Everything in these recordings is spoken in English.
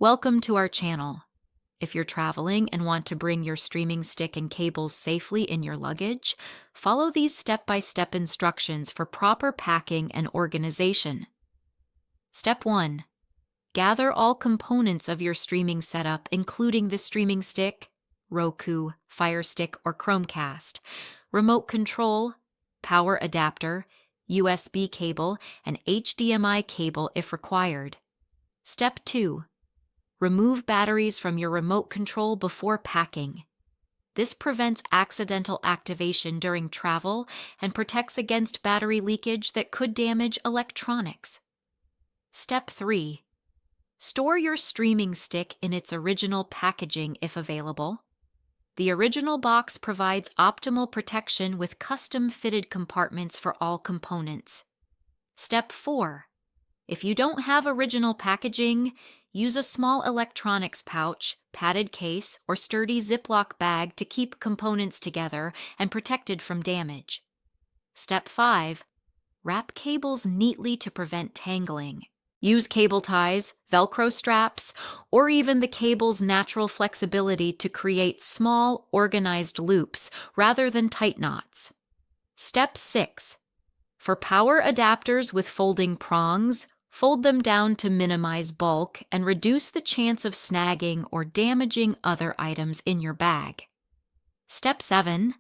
Welcome to our channel. If you're traveling and want to bring your streaming stick and cables safely in your luggage, follow these step-by-step instructions for proper packing and organization. Step 1. Gather all components of your streaming setup, including the streaming stick, Roku, Fire Stick, or Chromecast, remote control, power adapter, USB cable, and HDMI cable if required. Step 2. Remove batteries from your remote control before packing. This prevents accidental activation during travel and protects against battery leakage that could damage electronics. Step 3. Store your streaming stick in its original packaging if available. The original box provides optimal protection with custom-fitted compartments for all components. Step 4. If you don't have original packaging, use a small electronics pouch, padded case, or sturdy Ziploc bag to keep components together and protected from damage. Step 5. Wrap cables neatly to prevent tangling. Use cable ties, Velcro straps, or even the cable's natural flexibility to create small, organized loops rather than tight knots. Step 6. For power adapters with folding prongs, fold them down to minimize bulk and reduce the chance of snagging or damaging other items in your bag. Step 7.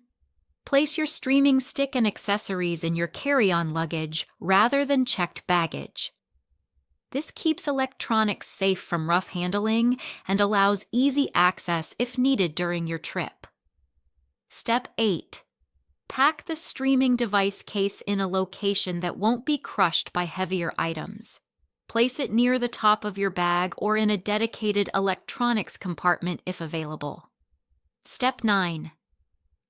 Place your streaming stick and accessories in your carry-on luggage rather than checked baggage. This keeps electronics safe from rough handling and allows easy access if needed during your trip. Step 8. Pack the streaming device case in a location that won't be crushed by heavier items. Place it near the top of your bag or in a dedicated electronics compartment if available. Step 9.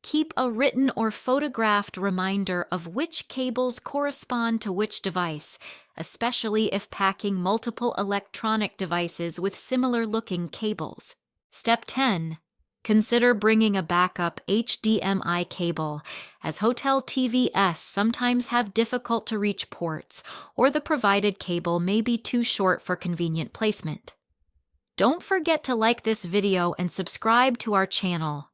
Keep a written or photographed reminder of which cables correspond to which device, especially if packing multiple electronic devices with similar-looking cables. Step 10. Consider bringing a backup HDMI cable, as hotel TVS sometimes have difficult-to-reach ports, or the provided cable may be too short for convenient placement. Don't forget to like this video and subscribe to our channel.